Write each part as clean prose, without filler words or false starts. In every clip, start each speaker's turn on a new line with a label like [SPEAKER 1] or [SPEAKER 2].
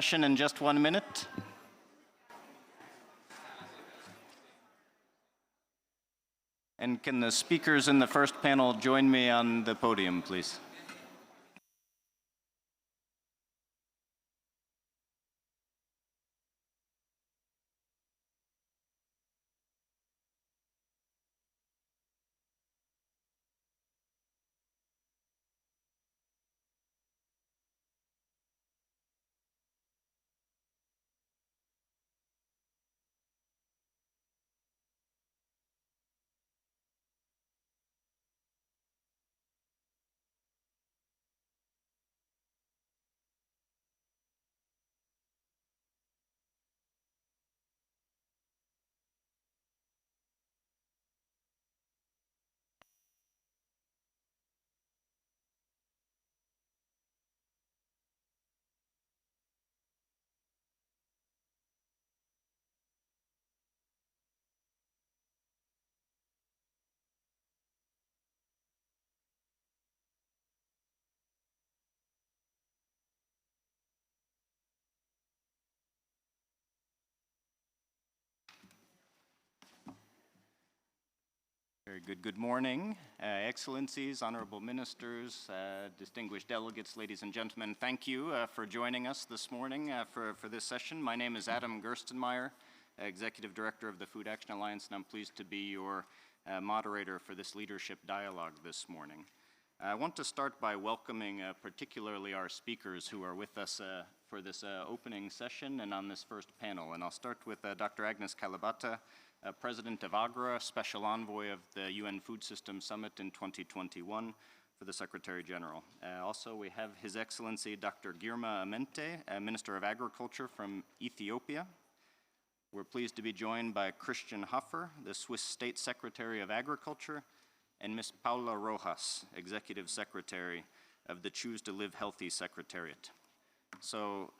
[SPEAKER 1] Session in just 1 minute. And can the speakers in the first panel join me on the podium, please? Very good. Good morning, Excellencies, Honorable Ministers, distinguished delegates, ladies and gentlemen. Thank you for joining us this morning for this session. My name is Adam Gerstenmaier, Executive Director of the Food Action Alliance, and I'm pleased to be your moderator for this leadership dialogue this morning. I want to start by welcoming particularly our speakers who are with us for this opening session and on this first panel. And I'll start with Dr. Agnes Kalibata, President of AGRA, Special Envoy of the UN Food Systems Summit in 2021 for the Secretary General. Also, we have His Excellency Dr. Girma Amente, Minister of Agriculture from Ethiopia. We're pleased to be joined by Christian Hofer, the Swiss State Secretary of Agriculture, and Ms. Paula Rojas, Executive Secretary of the Choose to Live Healthy Secretariat. So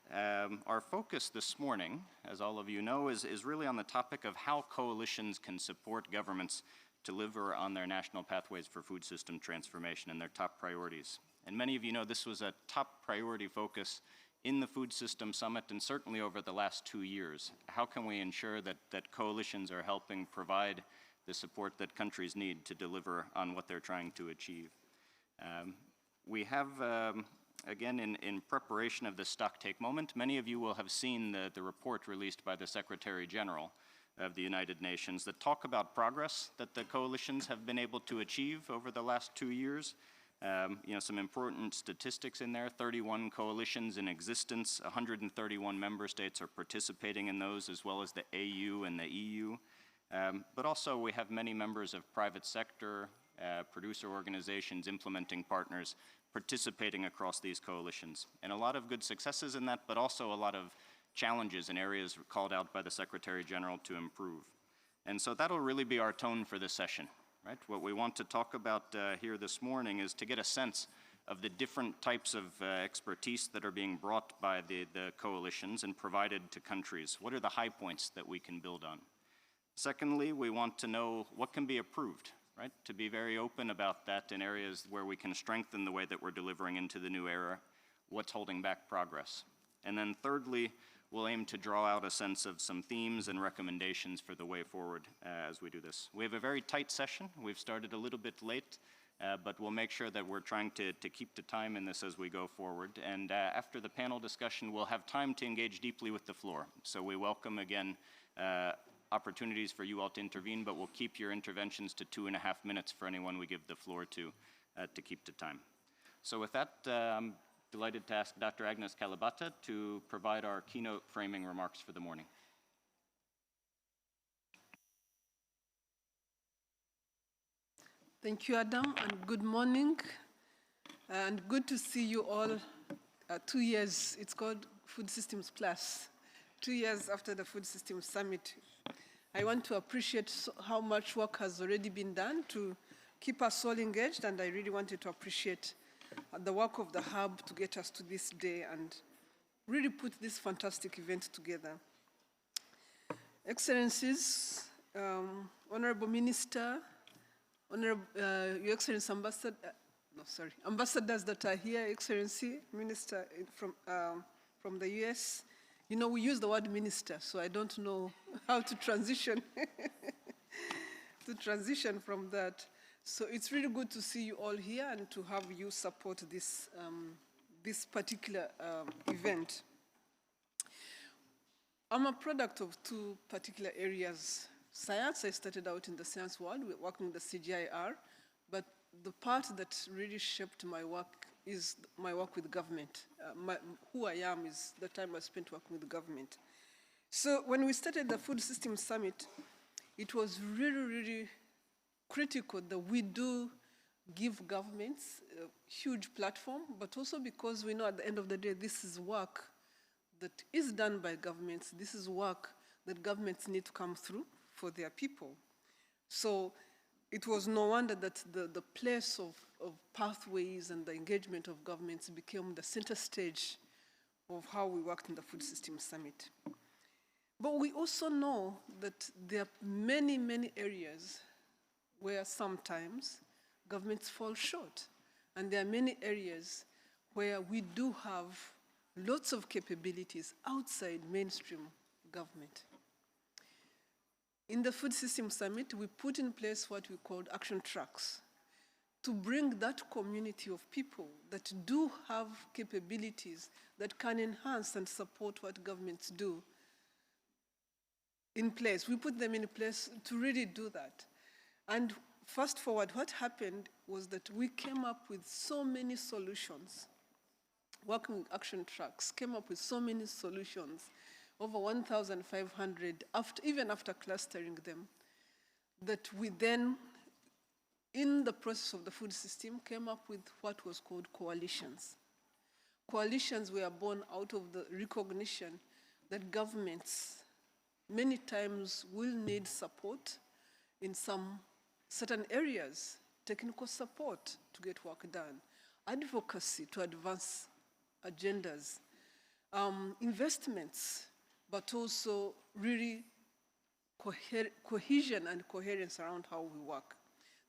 [SPEAKER 1] our focus this morning, as all of you know, is really on the topic of how coalitions can support governments to deliver on their national pathways for food system transformation and their top priorities. And many of you know this was a top priority focus in the Food System Summit and certainly over the last 2 years. How can we ensure that coalitions are helping provide the support that countries need to deliver on what they're trying to achieve? We have again, in preparation of this stock-take moment, many of you will have seen the report released by the Secretary General of the United Nations that talk about progress that the coalitions have been able to achieve over the last 2 years. Some important statistics in there: 31 coalitions in existence, 131 member states are participating in those, as well as the AU and the EU. But also we have many members of private sector, producer organizations, implementing partners, participating across these coalitions. And a lot of good successes in that, but also a lot of challenges in areas called out by the Secretary General to improve. And so that'll really be our tone for this session, right? What we want to talk about here this morning is to get a sense of the different types of expertise that are being brought by the coalitions and provided to countries. What are the high points that we can build on? Secondly, we want to know what can be approved, right? To be very open about that in areas where we can strengthen the way that we're delivering into the new era, what's holding back progress. And then thirdly, we'll aim to draw out a sense of some themes and recommendations for the way forward as we do this. We have a very tight session. We've started a little bit late, but we'll make sure that we're trying to keep the time in this as we go forward. And after the panel discussion, we'll have time to engage deeply with the floor. So we welcome, again, opportunities for you all to intervene, but we'll keep your interventions to 2.5 minutes for anyone we give the floor to keep the time. So with that, I'm delighted to ask Dr. Agnes Kalibata to provide our keynote framing remarks for the morning.
[SPEAKER 2] Thank you, Adam, and good morning. And good to see you all. 2 years, it's called Food Systems Plus. 2 years after the Food Systems Summit. I want to appreciate how much work has already been done to keep us all engaged, and I really wanted to appreciate the work of the Hub to get us to this day and really put this fantastic event together. Excellencies, Honorable Minister, Your Excellency Ambassadors that are here, Excellency, Minister from the US, You know, we use the word minister, so I don't know how to transition from that. So it's really good to see you all here and to have you support this, this particular event. I'm a product of two particular areas. Science, I started out in the science world, working in the CGIR, but the part that really shaped my work is my work with government. Who I am is the time I spent working with the government. So when we started the Food Systems Summit, it was really, really critical that we do give governments a huge platform, but also because we know at the end of the day, this is work that is done by governments. This is work that governments need to come through for their people. So it was no wonder that the place of pathways and the engagement of governments became the center stage of how we worked in the Food Systems Summit. But we also know that there are many, many areas where sometimes governments fall short. And there are many areas where we do have lots of capabilities outside mainstream government. In the Food Systems Summit, we put in place what we called action tracks to bring that community of people that do have capabilities that can enhance and support what governments do in place. We put them in place to really do that. And fast forward, what happened was that we came up with so many solutions. Working with action tracks, came up with so many solutions, over 1,500, even after clustering them, that we then, in the process of the food system, came up with what was called coalitions. Coalitions were born out of the recognition that governments many times will need support in some certain areas, technical support to get work done, advocacy to advance agendas, investments, but also really cohesion and coherence around how we work.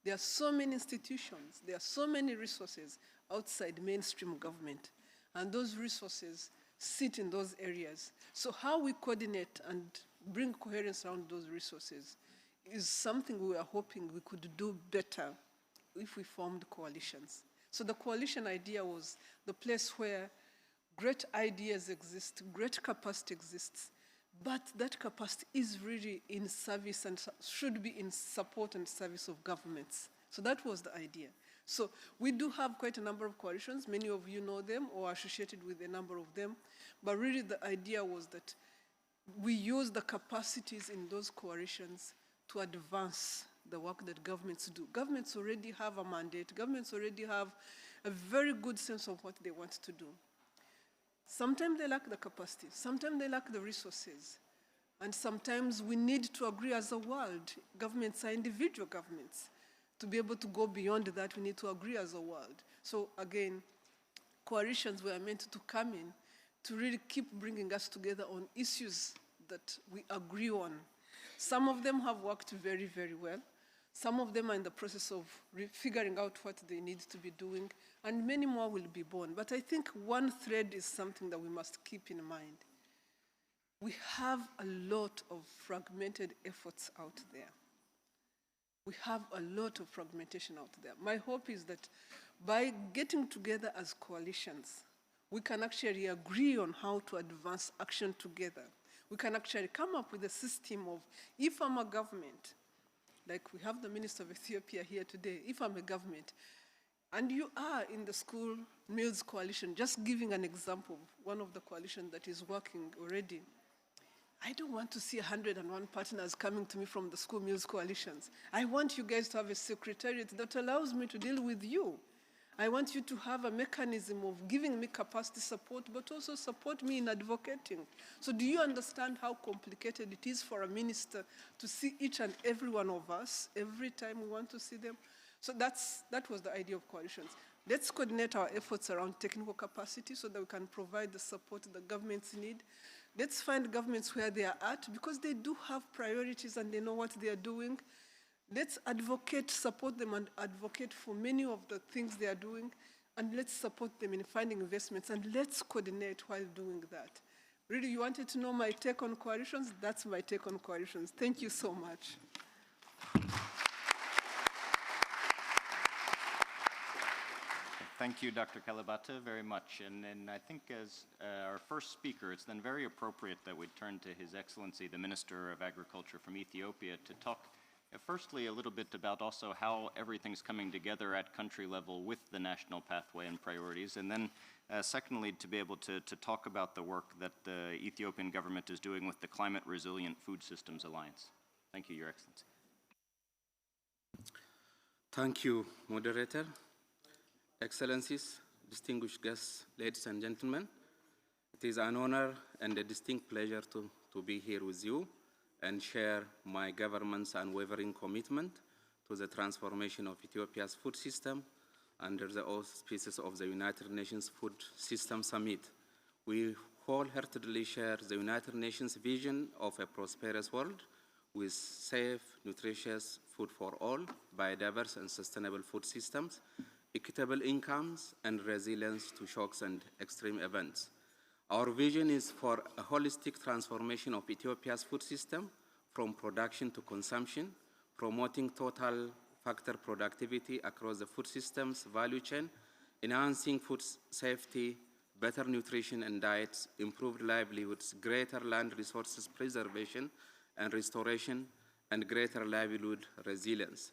[SPEAKER 2] There are so many institutions, there are so many resources outside mainstream government, and those resources sit in those areas. So how we coordinate and bring coherence around those resources is something we are hoping we could do better if we formed coalitions. So the coalition idea was the place where great ideas exist, great capacity exists, but that capacity is really in service and should be in support and service of governments. So that was the idea. So we do have quite a number of coalitions. Many of you know them or are associated with a number of them. But really the idea was that we use the capacities in those coalitions to advance the work that governments do. Governments already have a mandate. Governments already have a very good sense of what they want to do. Sometimes they lack the capacity. Sometimes they lack the resources. And sometimes we need to agree as a world. Governments are individual governments. To be able to go beyond that, we need to agree as a world. So again, coalitions were meant to come in to really keep bringing us together on issues that we agree on. Some of them have worked very, very well. Some of them are in the process of figuring out what they need to be doing, and many more will be born. But I think one thread is something that we must keep in mind. We have a lot of fragmented efforts out there. We have a lot of fragmentation out there. My hope is that by getting together as coalitions, we can actually agree on how to advance action together. We can actually come up with a system of, if I'm a government, like we have the Minister of Ethiopia here today, if I'm a government, and you are in the school meals coalition, just giving an example, one of the coalitions that is working already, I don't want to see 101 partners coming to me from the school meals coalitions. I want you guys to have a secretariat that allows me to deal with you. I want you to have a mechanism of giving me capacity support, but also support me in advocating. So do you understand how complicated it is for a minister to see each and every one of us every time we want to see them? So that was the idea of coalitions. Let's coordinate our efforts around technical capacity so that we can provide the support the governments need. Let's find governments where they are at, because they do have priorities and they know what they are doing. Let's advocate, support them and advocate for many of the things they are doing, and let's support them in finding investments, and let's coordinate while doing that. Really, you wanted to know my take on coalitions? That's my take on coalitions. Thank you so much.
[SPEAKER 1] Thank you, Dr. Kalibata, very much. And I think as our first speaker, it's then very appropriate that we turn to His Excellency, the Minister of Agriculture from Ethiopia, to talk firstly a little bit about also how everything's coming together at country level with the national pathway and priorities, and then secondly, to be able to talk about the work that the Ethiopian government is doing with the Climate Resilient Food Systems Alliance. Thank you, Your Excellency.
[SPEAKER 3] Thank you, Moderator. Excellencies, distinguished guests, ladies and gentlemen, it is an honor and a distinct pleasure to be here with you and share my government's unwavering commitment to the transformation of Ethiopia's food system under the auspices of the United Nations Food System Summit. We wholeheartedly share the United Nations vision of a prosperous world with safe, nutritious food for all, biodiverse and sustainable food systems, equitable incomes, and resilience to shocks and extreme events. Our vision is for a holistic transformation of Ethiopia's food system from production to consumption, promoting total factor productivity across the food system's value chain, enhancing food safety, better nutrition and diets, improved livelihoods, greater land resources preservation and restoration, and greater livelihood resilience.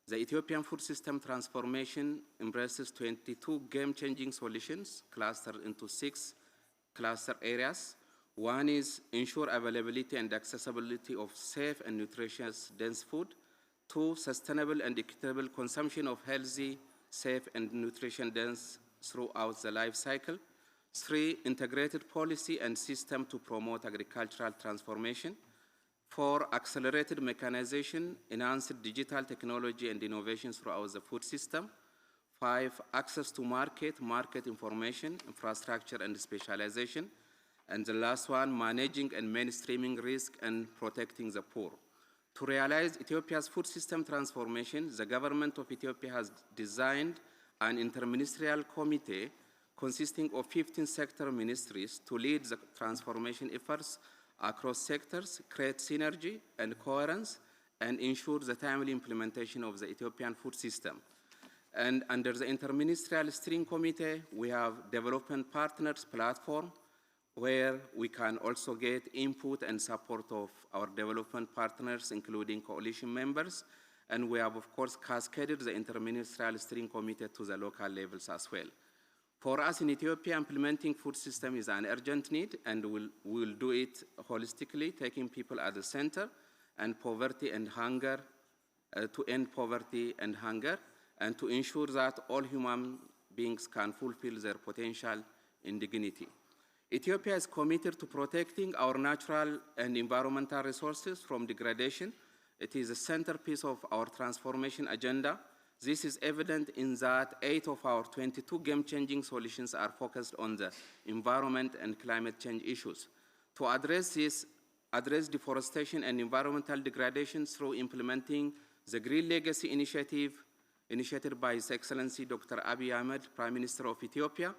[SPEAKER 3] The Ethiopian food system transformation embraces 22 game-changing solutions clustered into 6 cluster areas. One is ensure availability and accessibility of safe and nutritious dense food. 2, sustainable and equitable consumption of healthy, safe and nutrition dense throughout the life cycle. 3, integrated policy and system to promote agricultural transformation. 4, accelerated mechanization, enhanced digital technology and innovations throughout the food system. 5, access to market information, infrastructure and specialization. And the last one, managing and mainstreaming risk and protecting the poor. To realize Ethiopia's food system transformation, the government of Ethiopia has designed an interministerial committee consisting of 15 sector ministries to lead the transformation efforts across sectors, create synergy and coherence, and ensure the timely implementation of the Ethiopian food system. And under the Interministerial Steering Committee, we have Development Partners Platform, where we can also get input and support of our development partners, including coalition members. And we have, of course, cascaded the Interministerial Steering Committee to the local levels as well. For us in Ethiopia, implementing food system is an urgent need, and we'll do it holistically, taking people at the center, and poverty and hunger, to end poverty and hunger, and to ensure that all human beings can fulfill their potential in dignity. Ethiopia is committed to protecting our natural and environmental resources from degradation. It is a centerpiece of our transformation agenda. This is evident in that 8 of our 22 game-changing solutions are focused on the environment and climate change issues. To address this, address deforestation and environmental degradation through implementing the Green Legacy Initiative, initiated by His Excellency Dr. Abiy Ahmed, Prime Minister of Ethiopia.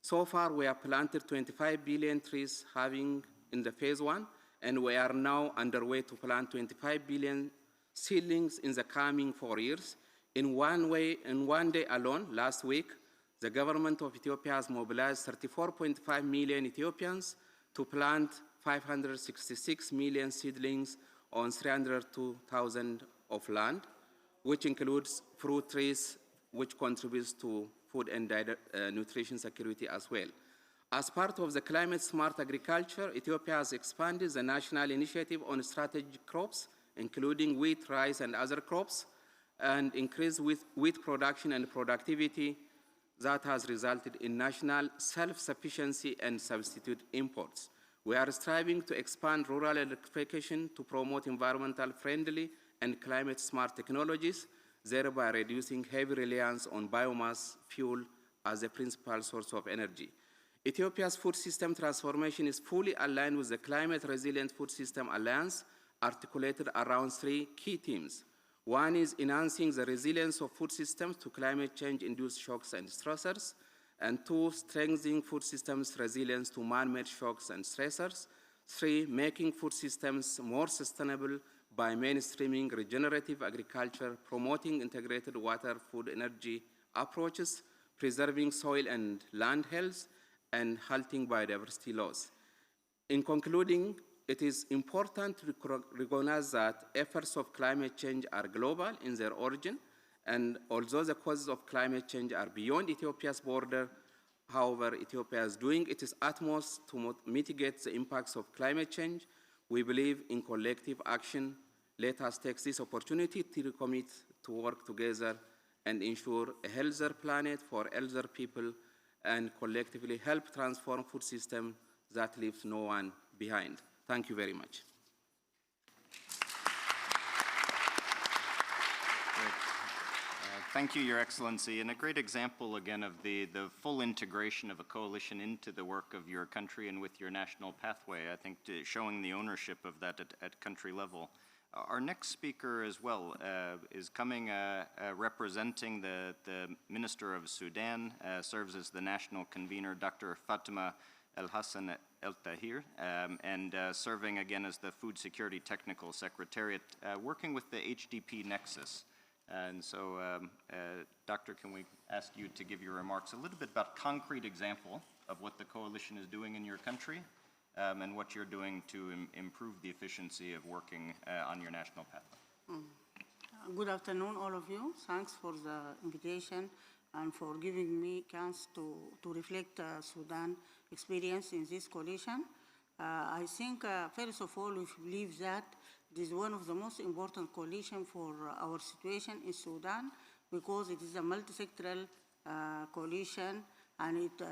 [SPEAKER 3] So far, we have planted 25 billion trees having in the phase 1, and we are now underway to plant 25 billion seedlings in the coming 4 years. In one day alone, last week, the government of Ethiopia has mobilized 34.5 million Ethiopians to plant 566 million seedlings on 302,000 of land, which includes fruit trees, which contributes to food and nutrition security as well. As part of the climate smart agriculture, Ethiopia has expanded the national initiative on strategic crops, including wheat, rice, and other crops, and increased wheat production and productivity that has resulted in national self-sufficiency and substitute imports. We are striving to expand rural electrification to promote environmental friendly and climate smart technologies, thereby reducing heavy reliance on biomass fuel as a principal source of energy. Ethiopia's food system transformation is fully aligned with the Climate Resilient Food System Alliance, articulated around 3 key themes. One is enhancing the resilience of food systems to climate change-induced shocks and stressors. And 2, strengthening food systems resilience to man-made shocks and stressors. 3, making food systems more sustainable by mainstreaming regenerative agriculture, promoting integrated water, food, energy approaches, preserving soil and land health, and halting biodiversity loss. In concluding, it is important to recognize that efforts of climate change are global in their origin, and although the causes of climate change are beyond Ethiopia's border, however, Ethiopia is doing its utmost to mitigate the impacts of climate change. We believe in collective action. Let us take this opportunity to recommit to work together and ensure a healthier planet for elder people and collectively help transform food system that leaves no one behind. Thank you very much.
[SPEAKER 1] Thank you, Your Excellency, and a great example again of the full integration of a coalition into the work of your country and with your national pathway, I think showing the ownership of that at country level. Our next speaker as well is coming representing the Minister of Sudan, serves as the national convener, Dr. Fatima El-Hassan El-Tahir, and serving again as the Food Security Technical Secretariat, working with the HDP Nexus. And so, Doctor, can we ask you to give your remarks a little bit about concrete example of what the coalition is doing in your country and what you're doing to improve the efficiency of working on your national pathway.
[SPEAKER 4] Good afternoon, all of you. Thanks for the invitation and for giving me a chance to reflect Sudan experience in this coalition. I think, first of all, we believe that this is one of the most important coalition for our situation in Sudan because it is a multi-sectoral coalition and it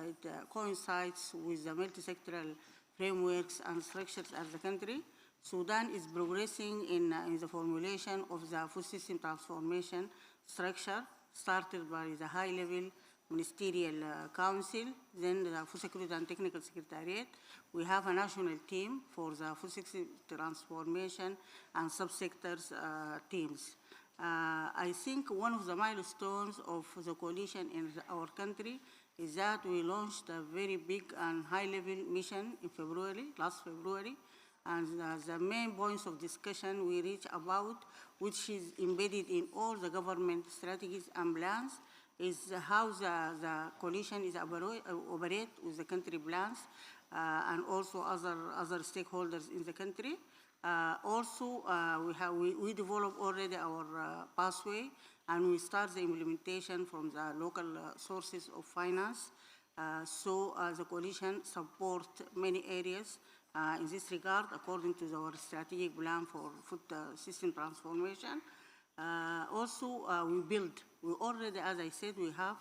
[SPEAKER 4] coincides with the multi-sectoral frameworks and structures of the country. Sudan is progressing in the formulation of the food system transformation structure started by the high-level ministerial council, then the Food Security and Technical Secretariat. We have a national team for the food system transformation and subsectors teams. I think one of the milestones of the coalition in our country is that we launched a very big and high-level mission in February, last February, and the main points of discussion we reached about, which is embedded in all the government strategies and plans, is how the coalition is operate with the country plans and also other stakeholders in the country. We developed already our pathway and we start the implementation from the local sources of finance. The coalition support many areas in this regard according to our strategic plan for food system transformation. We already, as I said, we have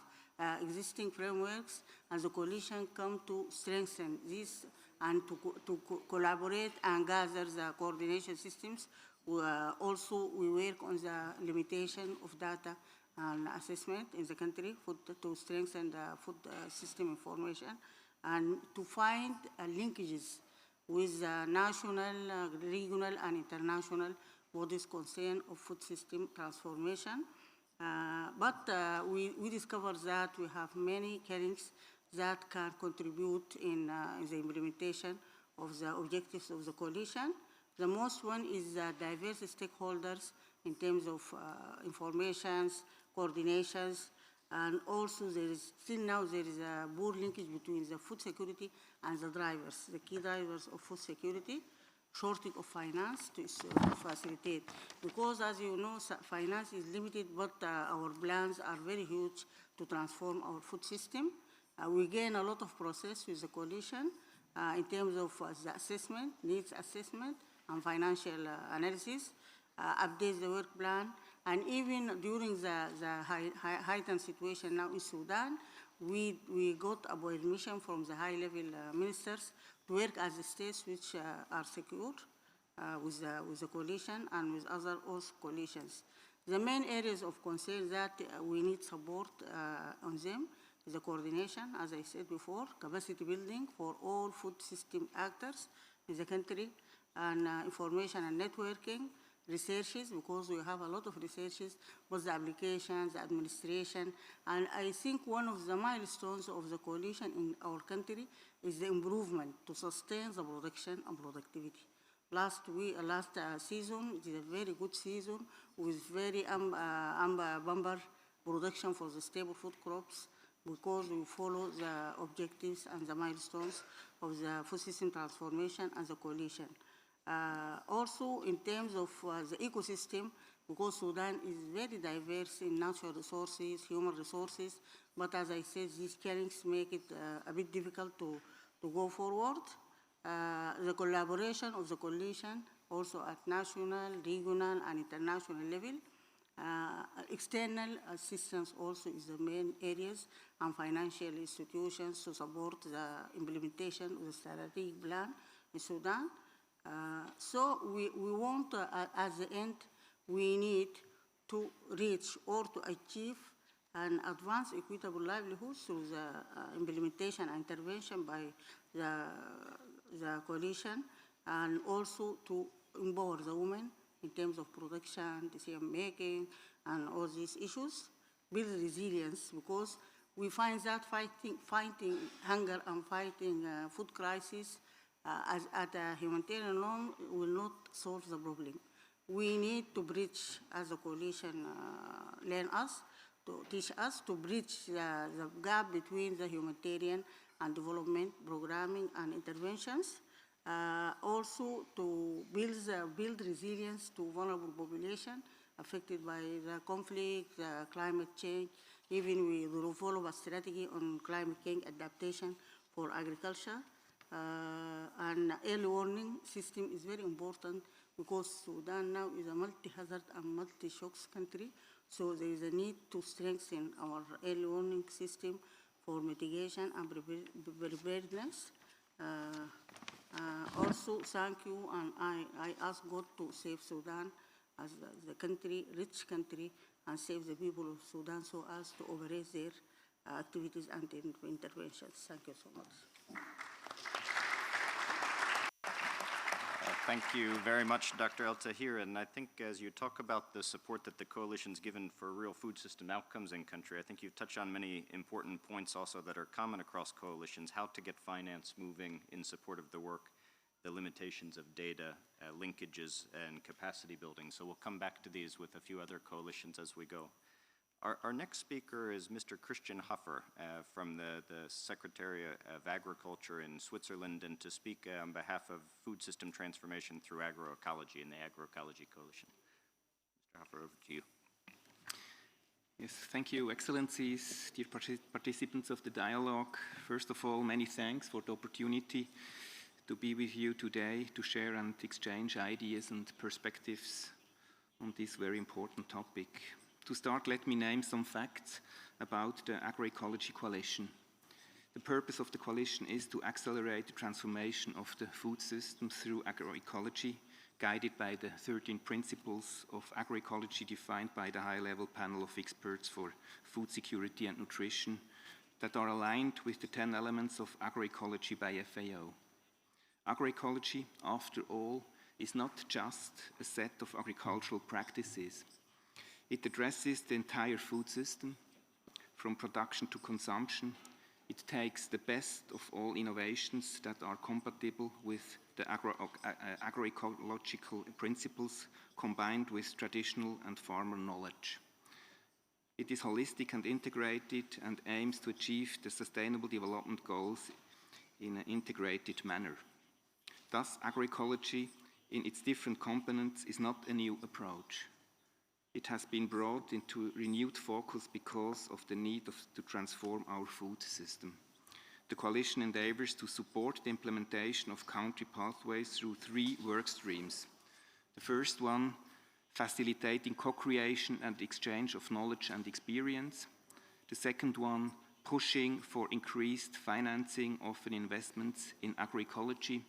[SPEAKER 4] existing frameworks, and the coalition come to strengthen this and to collaborate and gather the coordination systems. We work on the limitation of data and assessment in the country to strengthen the food system information and to find linkages with national, regional, and international bodies concerned of food system transformation. We discovered that we have many challenges that can contribute in the implementation of the objectives of the coalition. The most one is diverse stakeholders in terms of informations, coordinations, and also there is a poor linkage between the food security and the drivers, the key drivers of food security, shortage of finance to facilitate. Because as you know, finance is limited, but our plans are very huge to transform our food system. We gain a lot of process with the coalition in terms of the assessment, needs assessment, and financial analysis, update the work plan, and even during the heightened situation now in Sudan, we got a permission from the high-level ministers to work as the states which are secured with the coalition and with other host coalitions. The main areas of concern that we need support on them is the coordination, as I said before, capacity building for all food system actors in the country, and information and networking, researches, because we have a lot of researches, both the applications, the administration, and I think one of the milestones of the coalition in our country is the improvement to sustain the production and productivity. Last season, it is a very good season with very bumper production for the stable food crops, because we follow the objectives and the milestones of the food system transformation and the coalition. Also, in terms of the ecosystem, because Sudan is very diverse in natural resources, human resources, but as I said, these killings make it a bit difficult to go forward. The collaboration of the coalition, also at national, regional, and international level. External assistance also is the main areas, and financial institutions to support the implementation of the strategic plan in Sudan. So we want, at the end, we need to reach or to achieve an advanced equitable livelihood through the implementation and intervention by the coalition, and also to empower the women in terms of production, decision making, and all these issues. Build resilience, because we find that fighting hunger and fighting food crisis at a humanitarian norm will not solve the problem. We need to bridge, as the coalition teach us, to bridge the gap between the humanitarian and development programming and interventions. Also to build resilience to vulnerable population affected by the conflict, the climate change. Even we will follow a strategy on climate change adaptation for agriculture. And early warning system is very important, because Sudan now is a multi-hazard and multi-shocks country. So there is a need to strengthen our early warning system for mitigation and preparedness. Also, thank you, and I ask God to save Sudan as the country, rich country, and save the people of Sudan so as to overrate their activities and interventions. Thank you so much.
[SPEAKER 1] Thank you very much, Dr. El Tahir. And I think as you talk about the support that the coalition's given for real food system outcomes in country, I think you've touched on many important points also that are common across coalitions: how to get finance moving in support of the work, the limitations of data, linkages, and capacity building. So we'll come back to these with a few other coalitions as we go. Our next speaker is Mr. Christian Huffer from the Secretariat of Agriculture in Switzerland, and to speak on behalf of food system transformation through agroecology and the Agroecology Coalition. Mr. Huffer, over to you.
[SPEAKER 5] Yes, thank you, Excellencies, dear participants of the dialogue. First of all, many thanks for the opportunity to be with you today to share and exchange ideas and perspectives on this very important topic. To start, let me name some facts about the Agroecology Coalition. The purpose of the coalition is to accelerate the transformation of the food system through agroecology, guided by the 13 principles of agroecology defined by the high-level panel of experts for food security and nutrition that are aligned with the 10 elements of agroecology by FAO. Agroecology, after all, is not just a set of agricultural practices. It addresses the entire food system, from production to consumption. It takes the best of all innovations that are compatible with the agroecological principles, combined with traditional and farmer knowledge. It is holistic and integrated and aims to achieve the Sustainable Development Goals in an integrated manner. Thus, agroecology in its different components is not a new approach. It has been brought into renewed focus because of the need to transform our food system. The coalition endeavors to support the implementation of country pathways through 3 work streams. The first one, facilitating co-creation and exchange of knowledge and experience. The second one, pushing for increased financing of investments in agroecology.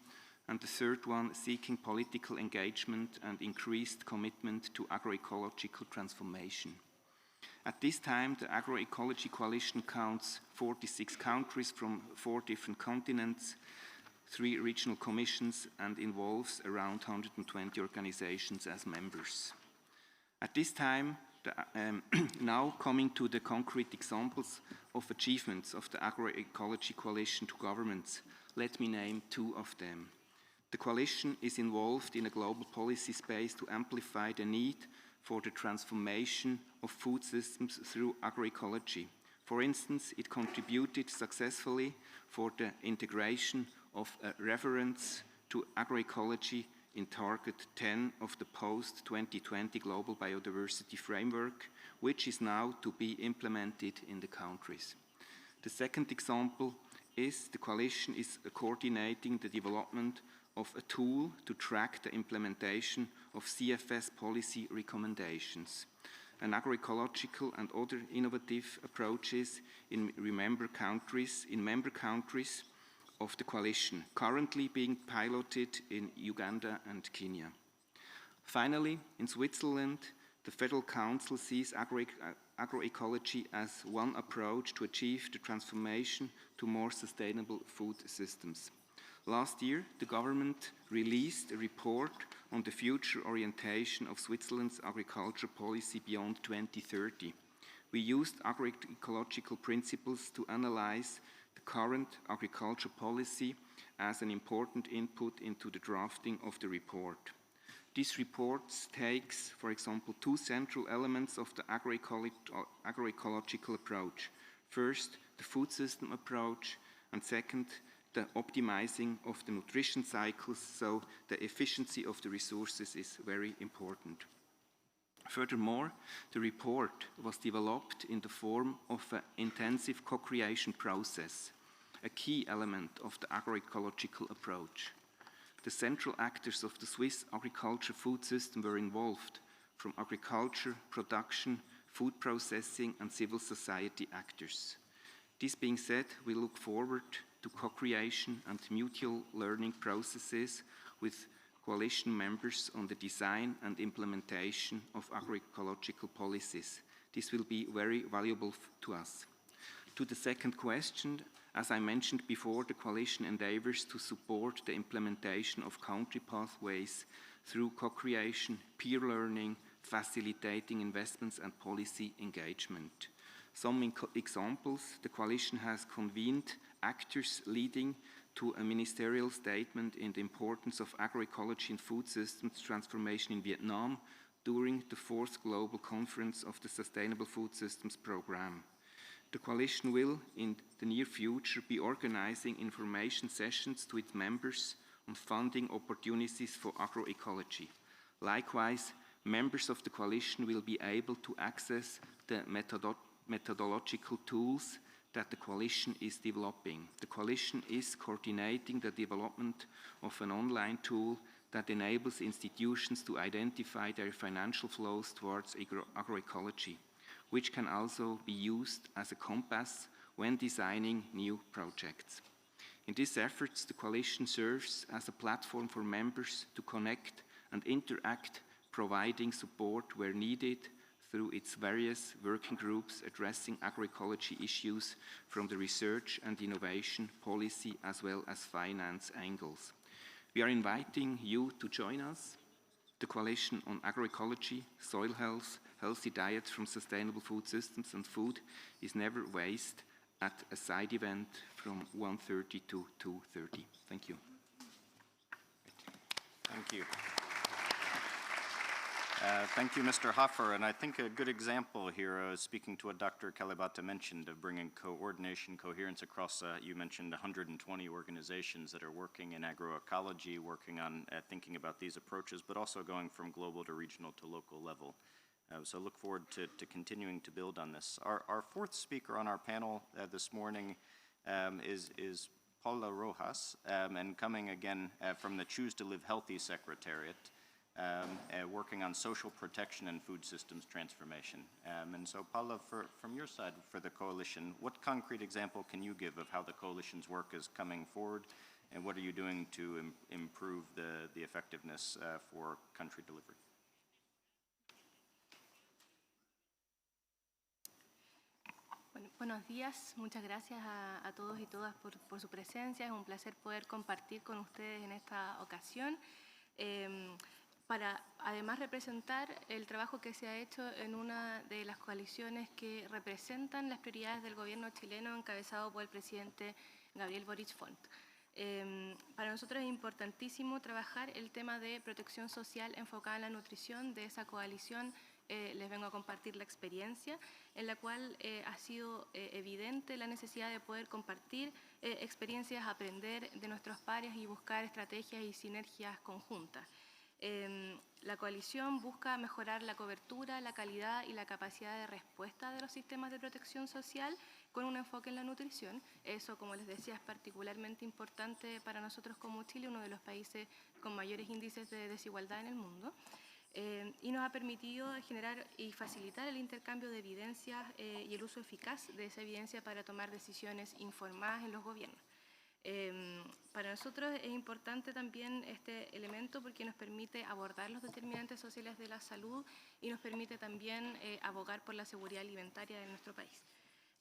[SPEAKER 5] And the third one, seeking political engagement and increased commitment to agroecological transformation. At this time, the Agroecology Coalition counts 46 countries from 4 different continents. 3 regional commissions, and involves around 120 organizations as members. At this time, now coming to the concrete examples of achievements of the Agroecology Coalition to governments, let me name 2 of them. The coalition is involved in a global policy space to amplify the need for the transformation of food systems through agroecology. For instance, it contributed successfully for the integration of a reference to agroecology in Target 10 of the post-2020 Global Biodiversity Framework, which is now to be implemented in the countries. The second example is the coalition is coordinating the development of a tool to track the implementation of CFS policy recommendations and agroecological and other innovative approaches in member countries of the coalition, currently being piloted in Uganda and Kenya. Finally, in Switzerland, the Federal Council sees agroecology as one approach to achieve the transformation to more sustainable food systems. Last year, the government released a report on the future orientation of Switzerland's agriculture policy beyond 2030. We used agroecological principles to analyze the current agriculture policy as an important input into the drafting of the report. This report takes, for example, 2 central elements of the agroecological approach. First, the food system approach, and second, the optimizing of the nutrition cycles, so the efficiency of the resources is very important. Furthermore, the report was developed in the form of an intensive co-creation process, a key element of the agroecological approach. The central actors of the Swiss agriculture food system were involved, from agriculture, production, food processing, and civil society actors. This being said, we look forward to co-creation and mutual learning processes with coalition members on the design and implementation of agroecological policies. This will be very valuable to us. To the second question, as I mentioned before, the coalition endeavors to support the implementation of country pathways through co-creation, peer learning, facilitating investments and policy engagement. Some examples: the coalition has convened actors leading to a ministerial statement in the importance of agroecology and food systems transformation in Vietnam during the 4th Global Conference of the Sustainable Food Systems Programme. The coalition will, in the near future, be organizing information sessions to its members on funding opportunities for agroecology. Likewise, members of the coalition will be able to access the methodological tools that the coalition is developing. The coalition is coordinating the development of an online tool that enables institutions to identify their financial flows towards agroecology, which can also be used as a compass when designing new projects. In these efforts, the coalition serves as a platform for members to connect and interact, providing support where needed through its various working groups addressing agroecology issues from the research and innovation, policy, as well as finance angles. We are inviting you to join us. The Coalition on Agroecology, Soil Health, Healthy Diets from Sustainable Food Systems and Food is Never Waste at a side event from 1:30 to 2:30. Thank you.
[SPEAKER 1] Thank you. Thank you, Mr. Hoffer. And I think a good example here, speaking to what Dr. Kalibata mentioned, of bringing coordination, coherence across, you mentioned 120 organizations that are working in agroecology, working on thinking about these approaches, but also going from global to regional to local level. So look forward to continuing to build on this. Our 4th speaker on our panel this morning is Paula Rojas, and coming again from the Choose to Live Healthy Secretariat, working on social protection and food systems transformation. And so Paula, from your side for the coalition, what concrete example can you give of how the coalition's work is coming forward, and what are you doing to improve the effectiveness for country delivery?
[SPEAKER 6] Bueno, buenos días, muchas gracias a todos y todas por su presencia. Es un placer poder compartir con ustedes en esta ocasión para además representar el trabajo que se ha hecho en una de las coaliciones que representan las prioridades del gobierno chileno encabezado por el presidente Gabriel Boric Font. Para nosotros es importantísimo trabajar el tema de protección social enfocada en la nutrición. De esa coalición les vengo a compartir la experiencia en la cual ha sido evidente la necesidad de poder compartir experiencias, aprender de nuestros pares y buscar estrategias y sinergias conjuntas. La coalición busca mejorar la cobertura, la calidad y la capacidad de respuesta de los sistemas de protección social con un enfoque en la nutrición. Eso, como les decía, es particularmente importante para nosotros como Chile, uno de los países con mayores índices de desigualdad en el mundo. Y nos ha permitido generar y facilitar el intercambio de evidencias y el uso eficaz de esa evidencia para tomar decisiones informadas en los gobiernos. Para nosotros es importante también este elemento porque nos permite abordar los determinantes sociales de la salud y nos permite también abogar por la seguridad alimentaria de nuestro país.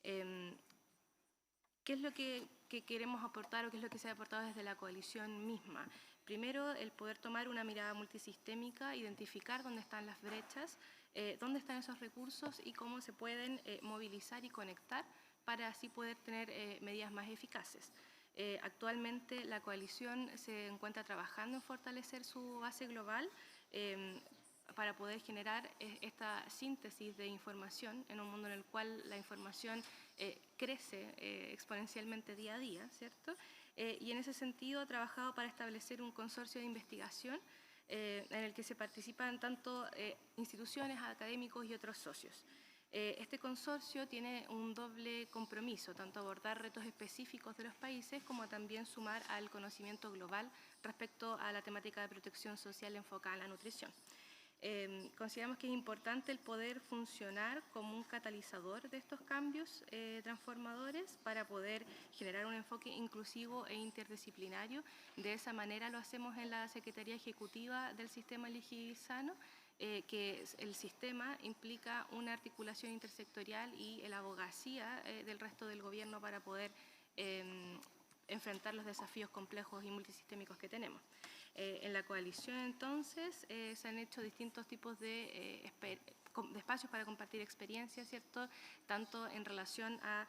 [SPEAKER 6] ¿Qué es lo que queremos aportar o qué es lo que se ha aportado desde la coalición misma? Primero, el poder tomar una mirada multisistémica, identificar dónde están las brechas, dónde están esos recursos y cómo se pueden movilizar y conectar para así poder tener medidas más eficaces. Actualmente la coalición se encuentra trabajando en fortalecer su base global para poder generar esta síntesis de información en un mundo en el cual la información crece exponencialmente día a día, ¿cierto? Y en ese sentido ha trabajado para establecer un consorcio de investigación en el que se participan tanto instituciones, académicos y otros socios. Este consorcio tiene un doble compromiso, tanto abordar retos específicos de los países como también sumar al conocimiento global respecto a la temática de protección social enfocada en la nutrición. Consideramos que es importante el poder funcionar como un catalizador de estos cambios transformadores para poder generar un enfoque inclusivo e interdisciplinario. De esa manera lo hacemos en la Secretaría Ejecutiva del Sistema Elegir Sano, que el sistema implica una articulación intersectorial y la abogacía del resto del gobierno para poder enfrentar los desafíos complejos y multisistémicos que tenemos. En la coalición, entonces, se han hecho distintos tipos de espacios para compartir experiencias, ¿cierto? Tanto en relación a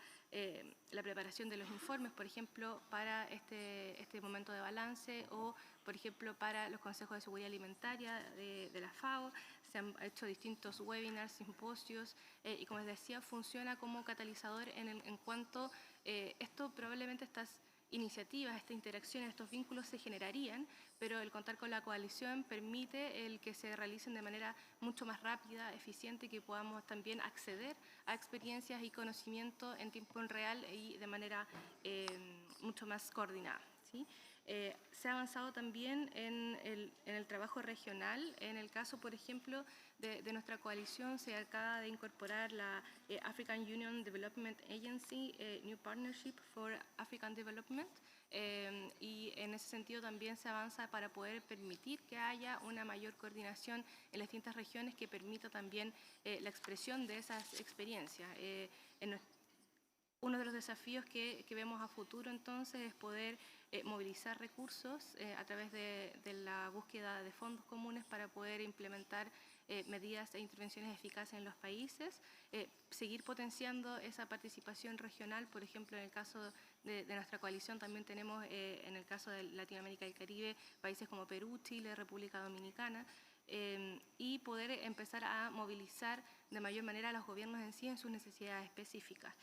[SPEAKER 6] la preparación de los informes, por ejemplo, para este momento de balance o, por ejemplo, para los consejos de seguridad alimentaria de la FAO. Se han hecho distintos webinars, simposios y, como les decía, funciona como catalizador en cuanto esto probablemente estas iniciativas, esta interacción, estos vínculos se generarían, pero el contar con la coalición permite el que se realicen de manera mucho más rápida, eficiente y que podamos también acceder a experiencias y conocimiento en tiempo real y de manera mucho más coordinada, ¿sí? Se ha avanzado también en el trabajo regional. En el caso, por ejemplo, de nuestra coalición, se acaba de incorporar la African Union Development Agency, New Partnership for African Development, y en ese sentido también se avanza para poder permitir que haya una mayor coordinación en las distintas regiones que permita también la expresión de esas experiencias. Uno de los desafíos que vemos a futuro, entonces, es poder movilizar recursos a través de la búsqueda de fondos comunes para poder implementar medidas e intervenciones eficaces en los países, seguir potenciando esa participación regional. Por ejemplo, en el caso de nuestra coalición también tenemos, en el caso de Latinoamérica y el Caribe, países como Perú, Chile, República Dominicana, y poder empezar a movilizar de mayor manera a los gobiernos en sí en sus necesidades específicas.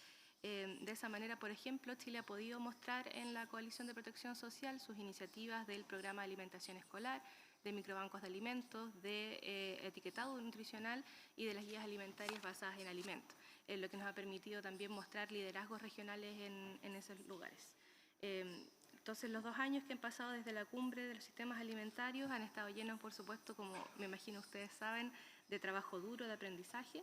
[SPEAKER 6] De esa manera, por ejemplo, Chile ha podido mostrar en la Coalición de Protección Social sus iniciativas del programa de alimentación escolar, de microbancos de alimentos, de etiquetado nutricional y de las guías alimentarias basadas en alimentos, lo que nos ha permitido también mostrar liderazgos regionales en esos lugares. Entonces, los 2 años que han pasado desde la cumbre de los sistemas alimentarios han estado llenos, por supuesto, como me imagino ustedes saben, de trabajo duro, de aprendizaje,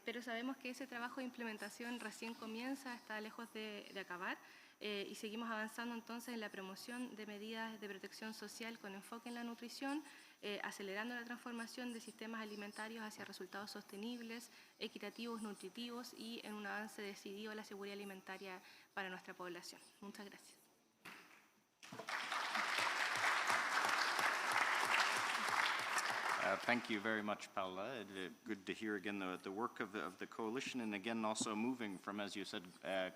[SPEAKER 6] pero sabemos que ese trabajo de implementación recién comienza, está lejos de acabar. y seguimos avanzando entonces en la promoción de medidas de protección social con enfoque en la nutrición, acelerando la transformación de sistemas alimentarios hacia resultados sostenibles, equitativos, nutritivos y en un avance decidido a la seguridad alimentaria para nuestra población. Muchas gracias.
[SPEAKER 1] Thank you very much, Paula. Good to hear again the work of the coalition, and again also moving from, as you said,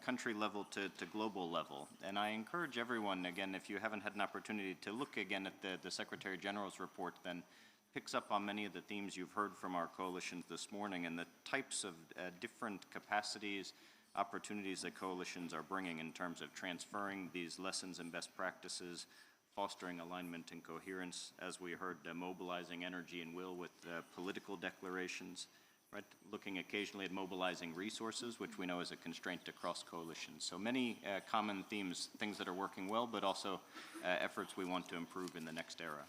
[SPEAKER 1] country level to global level. And I encourage everyone, again, if you haven't had an opportunity to look again at the Secretary General's report, then picks up on many of the themes you've heard from our coalitions this morning and the types of different capacities, opportunities that coalitions are bringing in terms of transferring these lessons and best practices, fostering alignment and coherence, as we heard, mobilizing energy and will with political declarations, right? Looking occasionally at mobilizing resources, which we know is a constraint across coalitions. So many common themes, things that are working well, but also efforts we want to improve in the next era.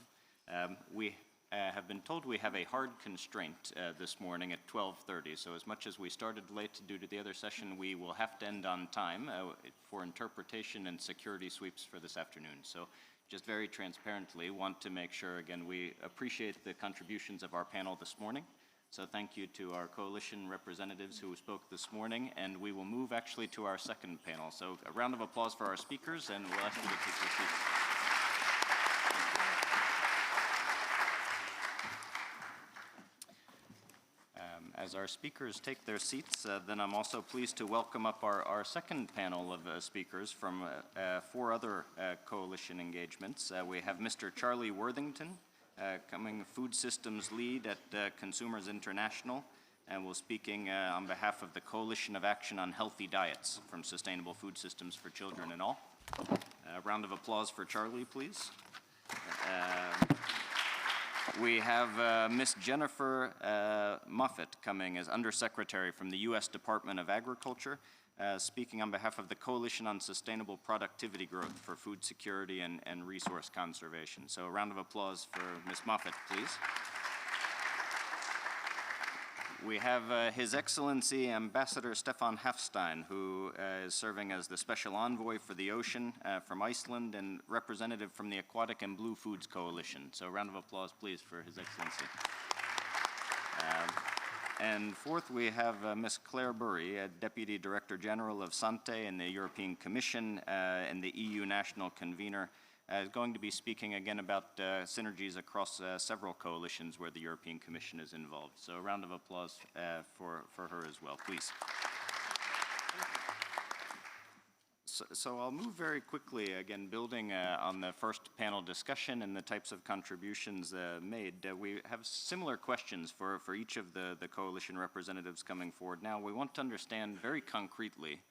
[SPEAKER 1] We have been told we have a hard constraint this morning at 12:30, so as much as we started late due to the other session, we will have to end on time for interpretation and security sweeps for this afternoon. So just very transparently want to make sure, again, we appreciate the contributions of our panel this morning. So thank you to our coalition representatives who spoke this morning, and we will move actually to our second panel. So a round of applause for our speakers, and we'll ask you to take your seats. As our speakers take their seats, then I'm also pleased to welcome up our second panel of speakers from 4 other coalition engagements. We have Mr. Charlie Worthington, coming Food Systems Lead at Consumers International, and will speaking on behalf of the Coalition of Action on Healthy Diets from Sustainable Food Systems for Children and All. A round of applause for Charlie, please. We have Ms. Jennifer Moffett coming as Undersecretary from the U.S. Department of Agriculture, speaking on behalf of the Coalition on Sustainable Productivity Growth for Food Security and Resource Conservation. So a round of applause for Ms. Moffett, please. We have His Excellency Ambassador Stefan Hafstein, who is serving as the Special Envoy for the Ocean from Iceland and representative from the Aquatic and Blue Foods Coalition. So a round of applause, please, for His Excellency. And fourth, we have Ms. Claire Burry, Deputy Director General of Sante in the European Commission and the EU National Convener, is going to be speaking again about synergies across several coalitions where the European Commission is involved. So a round of applause for her as well, please. So I'll move very quickly, again, building on the first panel discussion and the types of contributions made. We have similar questions for each of the coalition representatives coming forward. Now, we want to understand very concretely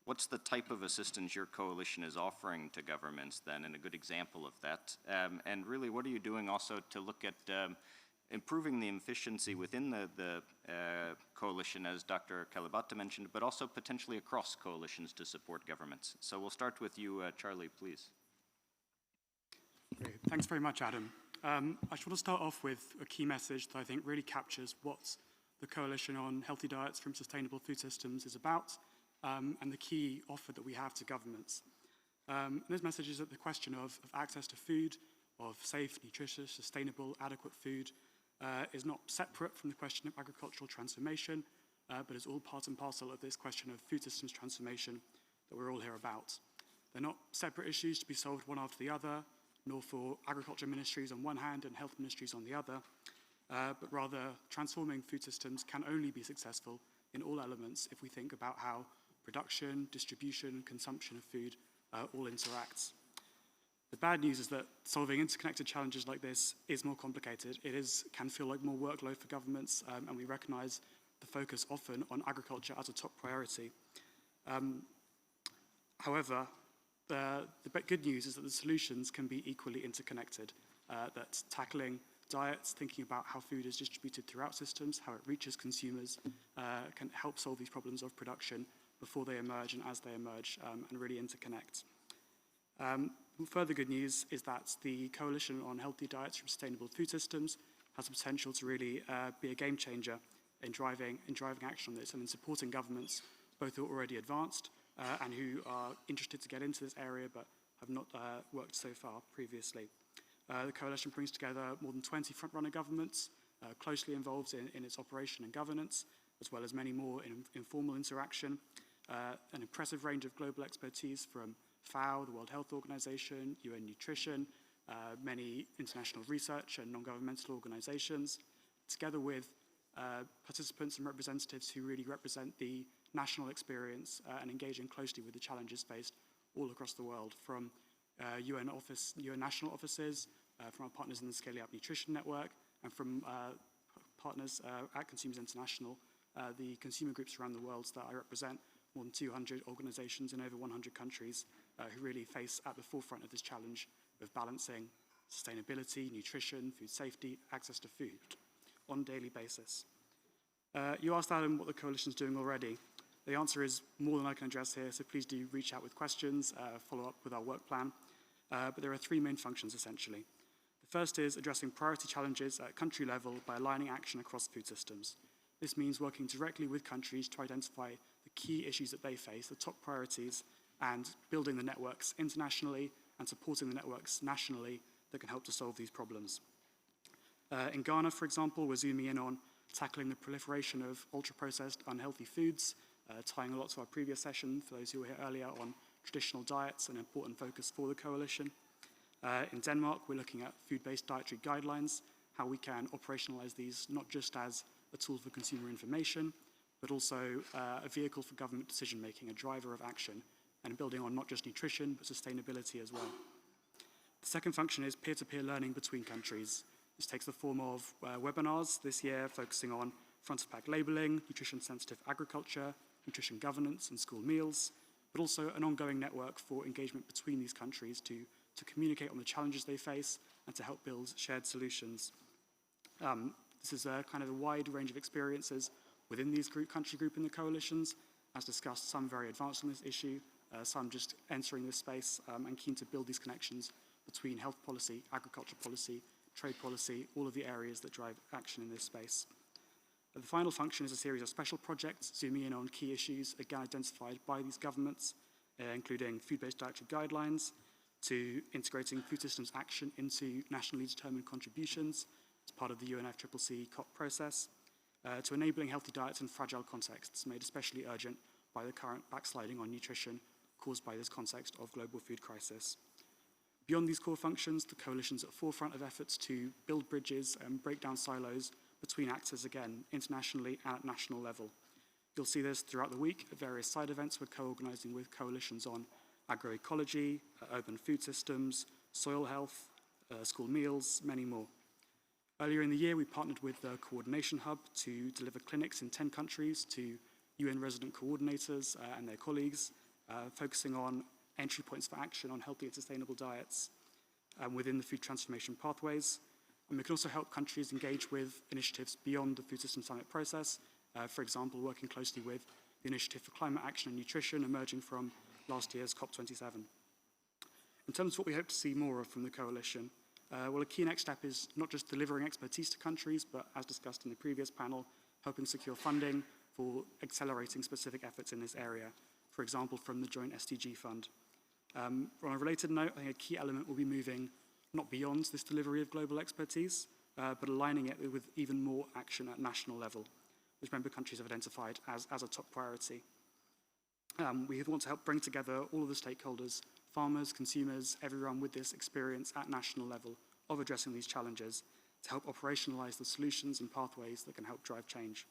[SPEAKER 1] what's the type of assistance your coalition is offering to governments then, and a good example of that? And really, what are you doing also to look at improving the efficiency within the coalition, as Dr. Kalibata mentioned, but also potentially across coalitions to support governments? So we'll start with you, Charlie, please.
[SPEAKER 7] Great. Thanks very much, Adam. I just want to start off with a key message that I think really captures what the Coalition on Healthy Diets from Sustainable Food Systems is about, and the key offer that we have to governments. This message is that the question of access to food, of safe, nutritious, sustainable, adequate food is not separate from the question of agricultural transformation, but is all part and parcel of this question of food systems transformation that we're all here about. They're not separate issues to be solved one after the other, nor for agriculture ministries on one hand and health ministries on the other, but rather transforming food systems can only be successful in all elements if we think about how production, distribution, consumption of food all interacts. The bad news is that solving interconnected challenges like this is more complicated. It can feel like more workload for governments, and we recognize the focus often on agriculture as a top priority. However, the good news is that the solutions can be equally interconnected, that tackling diets, thinking about how food is distributed throughout systems, how it reaches consumers, can help solve these problems of production before they emerge and as they emerge, and really interconnect. Further good news is that the Coalition on Healthy Diets from Sustainable Food Systems has the potential to really be a game changer in driving action on this and in supporting governments, both who are already advanced, and who are interested to get into this area but have not worked so far previously. The coalition brings together more than 20 front-runner governments, closely involved in its operation and governance, as well as many more in informal interaction, an impressive range of global expertise from FAO, the World Health Organization, UN Nutrition, many international research and non-governmental organizations, together with participants and representatives who really represent the national experience and engaging closely with the challenges faced all across the world, from UN national offices, from our partners in the Scaling Up Nutrition Network, and from partners at Consumers International, the consumer groups around the world that I represent, more than 200 organizations in over 100 countries who really face at the forefront of this challenge of balancing sustainability, nutrition, food safety, access to food on a daily basis. You asked Adam what the coalition is doing already. The answer is more than I can address here, so please do reach out with questions, follow up with our work plan. But there are three main functions, essentially. The first is addressing priority challenges at country level by aligning action across food systems. This means working directly with countries to identify the key issues that they face, the top priorities, and building the networks internationally and supporting the networks nationally that can help to solve these problems. In Ghana, for example, we're zooming in on tackling the proliferation of ultra-processed unhealthy foods, tying a lot to our previous session for those who were here earlier on traditional diets, an important focus for the coalition. In Denmark, we're looking at food-based dietary guidelines, how we can operationalize these not just as a tool for consumer information, but also a vehicle for government decision-making, a driver of action, and building on not just nutrition, but sustainability as well. The second function is peer-to-peer learning between countries. This takes the form of webinars this year focusing on front-of-pack labeling, nutrition-sensitive agriculture, nutrition governance and school meals, but also an ongoing network for engagement between these countries to communicate on the challenges they face and to help build shared solutions. This is a kind of a wide range of experiences within these country group in the coalitions. As discussed, some very advanced on this issue, some just entering this space and keen to build these connections between health policy, agriculture policy, trade policy, all of the areas that drive action in this space. The final function is a series of special projects zooming in on key issues, again identified by these governments, including food-based dietary guidelines, to integrating food systems action into nationally determined contributions as part of the UNFSS+ COP process, to enabling healthy diets in fragile contexts, made especially urgent by the current backsliding on nutrition caused by this context of global food crisis. Beyond these core functions, the coalition's at the forefront of efforts to build bridges and break down silos between actors, again, internationally and at national level. You'll see this throughout the week at various side events we're co-organizing with coalitions on agroecology, urban food systems, soil health, school meals, many more. Earlier in the year, we partnered with the Coordination Hub to deliver clinics in 10 countries to UN resident coordinators and their colleagues, focusing on entry points for action on healthy and sustainable diets within the food transformation pathways. And we can also help countries engage with initiatives beyond the Food System Summit process, for example, working closely with the Initiative for Climate Action and Nutrition emerging from last year's COP27. In terms of what we hope to see more of from the coalition, well, a key next step is not just delivering expertise to countries, but as discussed in the previous panel, helping secure funding for accelerating specific efforts in this area, for example, from the Joint SDG Fund. On a related note, I think a key element will be moving not beyond this delivery of global expertise, but aligning it with even more action at national level, which member countries have identified as a top priority. We want to help bring together all of the stakeholders, farmers, consumers, everyone with this experience at national level of addressing these challenges to help operationalize the solutions and pathways that can help drive change.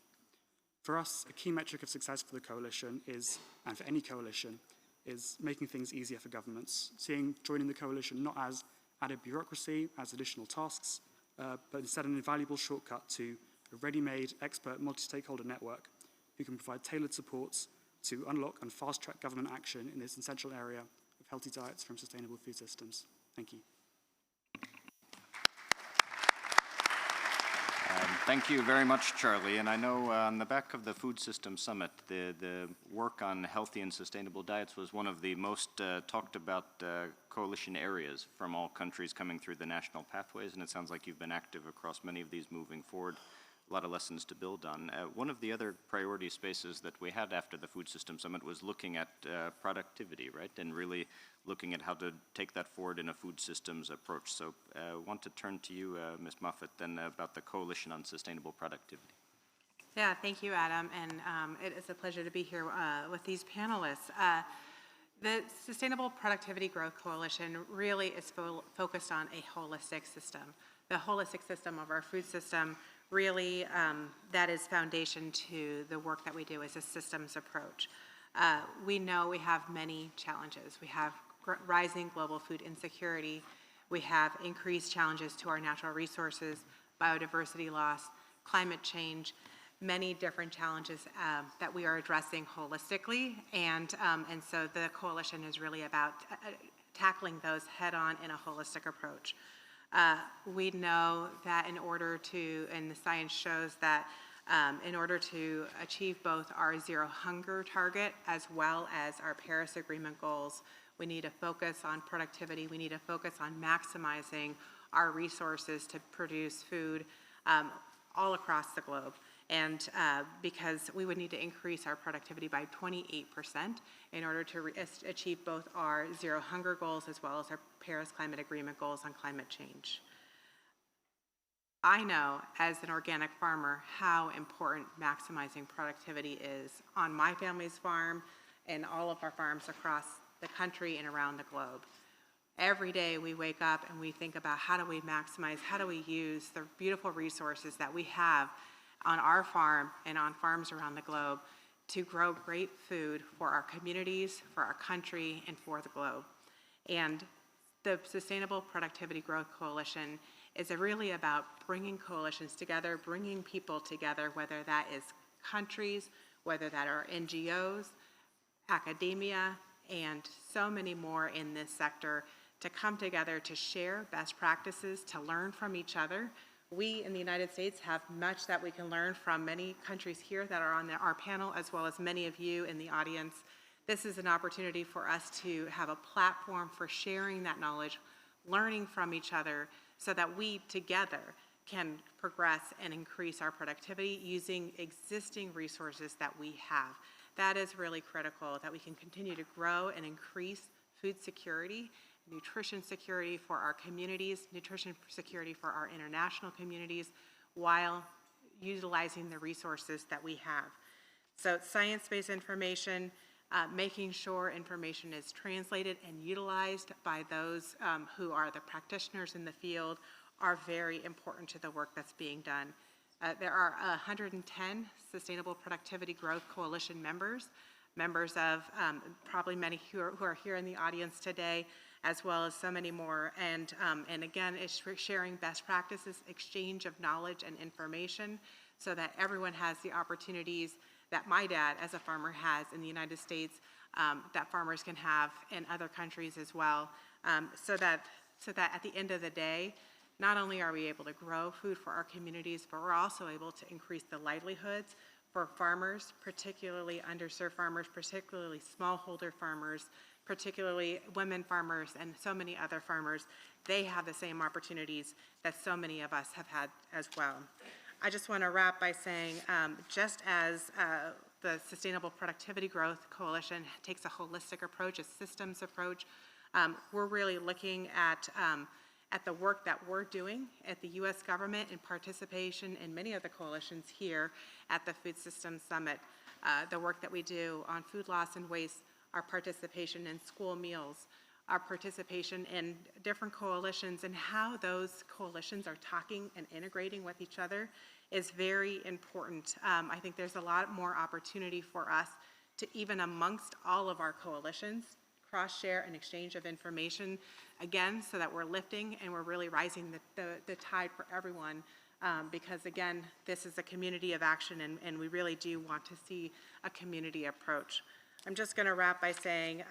[SPEAKER 7] For us, a key metric of success for the coalition is, and for any coalition, is making things easier for governments, seeing joining the coalition not as added bureaucracy, as additional tasks, but instead an invaluable shortcut to a ready-made expert multi-stakeholder network who can provide tailored supports to unlock and fast-track government action in this essential area of healthy diets from sustainable food systems. Thank you.
[SPEAKER 1] Thank you very much, Charlie. And I know on the back of the Food System Summit, the work on healthy and sustainable diets was one of the most talked about coalition areas from all countries coming through the national pathways, and it sounds like you've been active across many of these moving forward. a lot of lessons to build on. One of the other priority spaces that we had after the Food System Summit was looking at productivity, right? And really looking at how to take that forward in a food systems approach. So I want to turn to you, Ms. Moffat, then about the Coalition on Sustainable Productivity.
[SPEAKER 8] Yeah, thank you, Adam, and it is a pleasure to be here with these panelists. The Sustainable Productivity Growth Coalition really is focused on a holistic system. The holistic system of our food system really, that is foundation to the work that we do as a systems approach. We know we have many challenges. We have rising global food insecurity. We have increased challenges to our natural resources, biodiversity loss, climate change, many different challenges that we are addressing holistically, and so the coalition is really about tackling those head-on in a holistic approach. We know that in order to, and the science shows that in order to achieve both our zero hunger target as well as our Paris Agreement goals, we need to focus on productivity. We need to focus on maximizing our resources to produce food all across the globe. And because we would need to increase our productivity by 28% in order to achieve both our zero hunger goals as well as our Paris Climate Agreement goals on climate change. I know as an organic farmer how important maximizing productivity is on my family's farm and all of our farms across the country and around the globe. Every day we wake up and we think about how do we maximize, how do we use the beautiful resources that we have on our farm and on farms around the globe to grow great food for our communities, for our country, and for the globe. And the Sustainable Productivity Growth Coalition is really about bringing coalitions together, bringing people together, whether that is countries, whether that are NGOs, academia, and so many more in this sector to come together to share best practices, to learn from each other. We in the United States have much that we can learn from many countries here that are on our panel, as well as many of you in the audience. This is an opportunity for us to have a platform for sharing that knowledge, learning from each other, so that we together can progress and increase our productivity using existing resources that we have. That is really critical, that we can continue to grow and increase food security, nutrition security for our communities, nutrition security for our international communities, while utilizing the resources that we have. So science-based information, making sure information is translated and utilized by those who are the practitioners in the field are very important to the work that's being done. There are 110 Sustainable Productivity Growth Coalition members of probably many who are here in the audience today, as well as so many more. And again, it's sharing best practices, exchange of knowledge and information, so that everyone has the opportunities that my dad as a farmer has in the United States, that farmers can have in other countries as well, so that at the end of the day, not only are we able to grow food for our communities, but we're also able to increase the livelihoods for farmers, particularly underserved farmers, particularly smallholder farmers, particularly women farmers, and so many other farmers. They have the same opportunities that so many of us have had as well. I just want to wrap by saying, just as the Sustainable Productivity Growth Coalition takes a holistic approach, a systems approach, we're really looking at the work that we're doing at the U.S. government in participation in many of the coalitions here at the Food Systems Summit, the work that we do on food loss and waste, our participation in school meals, our participation in different coalitions, and how those coalitions are talking and integrating with each other is very important. I think there's a lot more opportunity for us to, even amongst all of our coalitions, cross-share and exchange of information, again, so that we're lifting and we're really rising the tide for everyone, because again, this is a community of action, and we really do want to see a community approach. I'm just going to wrap by saying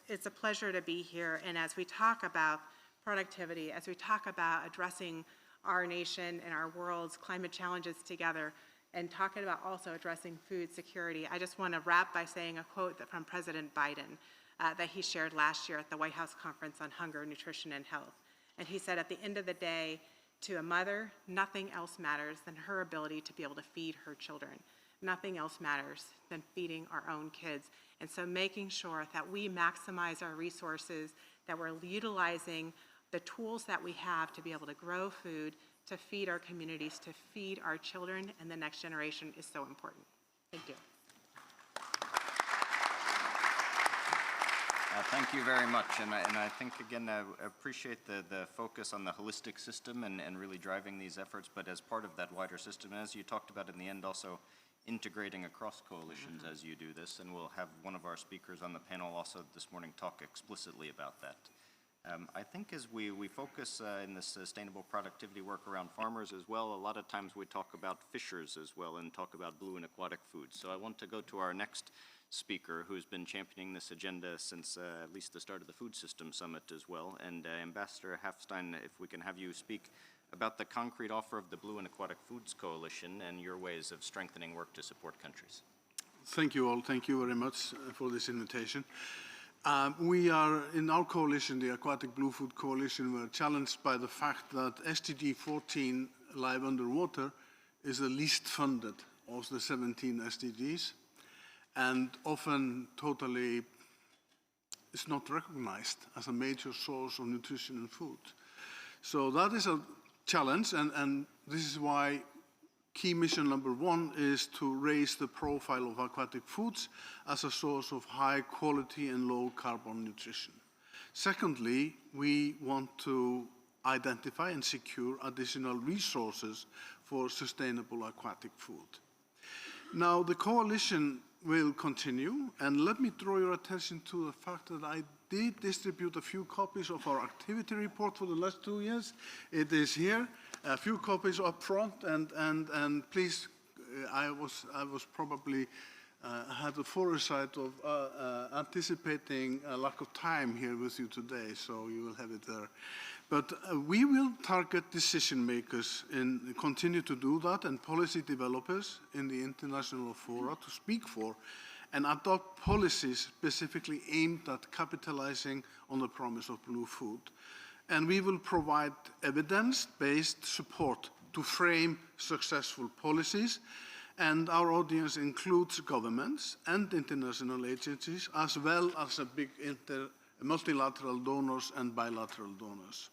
[SPEAKER 8] it's a pleasure to be here, and as we talk about productivity, as we talk about addressing our nation and our world's climate challenges together, and talking about also addressing food security, I just want to wrap by saying a quote from President Biden that he shared last year at the White House Conference on Hunger, Nutrition, and Health. And he said, at the end of the day, To a mother, nothing else matters than her ability to be able to feed her children. Nothing else matters than feeding our own kids. And so making sure that we maximize our resources, that we're utilizing the tools that we have to be able to grow food, to feed our communities, to feed our children and the next generation is so important. Thank you.
[SPEAKER 1] Thank you very much, and I think, again, I appreciate the focus on the holistic system and really driving these efforts, but as part of that wider system, as you talked about in the end, also integrating across coalitions as you do this, and we'll have one of our speakers on the panel also this morning talk explicitly about that. I think as we focus in the sustainable productivity work around farmers as well, a lot of times we talk about fishers as well and talk about blue and aquatic foods. So I want to go to our next speaker who's been championing this agenda since at least the start of the Food System Summit as well. And Ambassador Hafstein, if we can have you speak about the concrete offer of the Blue and Aquatic Foods Coalition and your ways of strengthening work to support countries.
[SPEAKER 9] Thank you all. Thank you very much for this invitation. We are, in our coalition, the Aquatic Blue Food Coalition, we're challenged by the fact that SDG 14, Life Underwater, is the least funded of the 17 SDGs, and often totally is not recognized as a major source of nutrition and food. So that is a challenge, and this is why key mission number 1 is to raise the profile of aquatic foods as a source of high quality and low carbon nutrition. Secondly, we want to identify and secure additional resources for sustainable aquatic food. Now, the coalition will continue, and let me draw your attention to the fact that I did distribute a few copies of our activity report for the last 2 years. It is here, a few copies up front, and please, I was probably had the foresight of anticipating a lack of time here with you today, so you will have it there. But we will target decision makers and continue to do that, and policy developers in the international fora to speak for and adopt policies specifically aimed at capitalizing on the promise of blue food. And we will provide evidence-based support to frame successful policies, and our audience includes governments and international agencies, as well as a big multilateral donors and bilateral donors.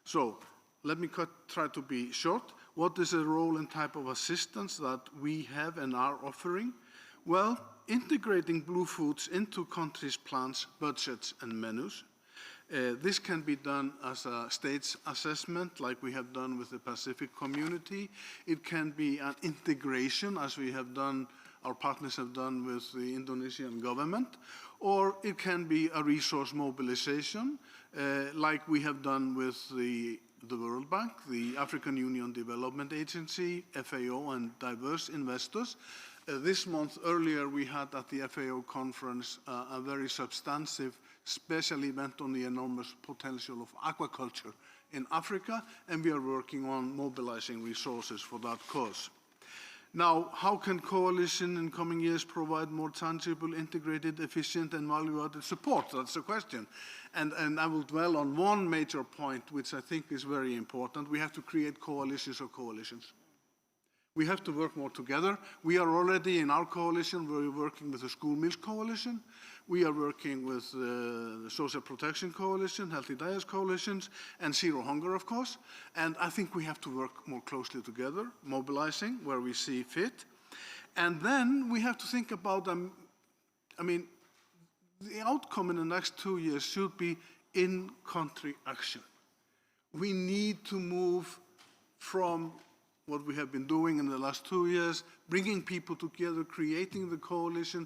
[SPEAKER 9] So let me try to be short. What is the role and type of assistance that we have and are offering? Well, integrating blue foods into countries' plans, budgets, and menus. This can be done as a state's assessment, like we have done with the Pacific community. It can be an integration, as we have done, our partners have done with the Indonesian government, or it can be a resource mobilization, like we have done with the World Bank, the African Union Development Agency, FAO, and diverse investors. This month, earlier, we had at the FAO conference a very substantive special event on the enormous potential of aquaculture in Africa, and we are working on mobilizing resources for that cause. Now, how can coalition in coming years provide more tangible, integrated, efficient, and value-added support? That's the question. And I will dwell on one major point, which I think is very important. We have to create coalitions of coalitions. We have to work more together. We are already in our coalition, we're working with the School Meals Coalition. We are working with the Social Protection Coalition, Healthy Diets Coalitions, and Zero Hunger, of course. And I think we have to work more closely together, mobilizing where we see fit. And then we have to think about, the outcome in the next 2 years should be in-country action. We need to move from what we have been doing in the last 2 years, bringing people together, creating the coalition,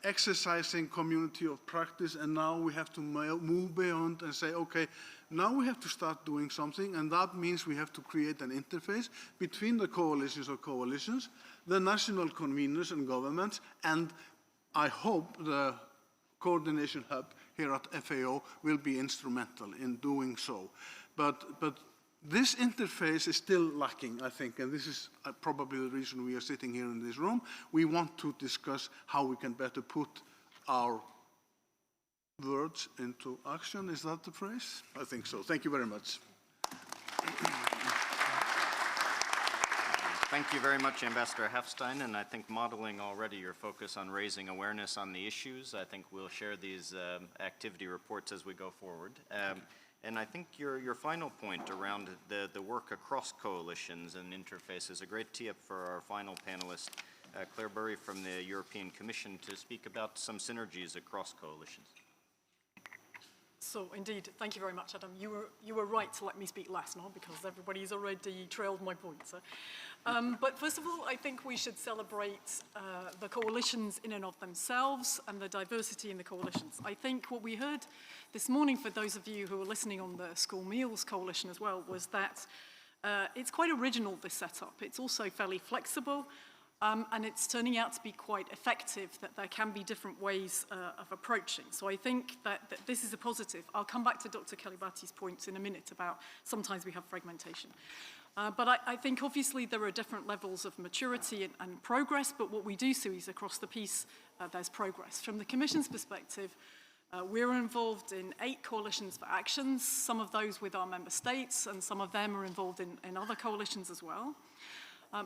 [SPEAKER 9] exercising community of practice, and now we have to move beyond and say, okay, now we have to start doing something, and that means we have to create an interface between the coalitions of coalitions, the national conveners and governments, and I hope the coordination hub here at FAO will be instrumental in doing so. But this interface is still lacking, I think, and this is probably the reason we are sitting here in this room. We want to discuss how we can better put our words into action. Is that the phrase? I think so. Thank you very much.
[SPEAKER 1] Thank you very much, Ambassador Hafstein, and I think modeling already your focus on raising awareness on the issues, I think we'll share these activity reports as we go forward. And I think your final point around the work across coalitions and interface is a great tee-up for our final panelist, Claire Burry from the European Commission, to speak about some synergies across coalitions.
[SPEAKER 10] So indeed, thank you very much, Adam. You were right to let me speak last, no? Because everybody's already trailed my points. But first of all, I think we should celebrate the coalitions in and of themselves and the diversity in the coalitions. I think what we heard this morning, for those of you who are listening on the School Meals Coalition as well, was that it's quite original, this setup. It's also fairly flexible. And it's turning out to be quite effective, that there can be different ways of approaching. So I think that this is a positive. I'll come back to Dr. Kalibati's points in a minute about sometimes we have fragmentation. But I think obviously there are different levels of maturity and progress, but what we do see is across the piece, there's progress. From the Commission's perspective, we're involved in 8 coalitions for actions, some of those with our member states, and some of them are involved in other coalitions as well.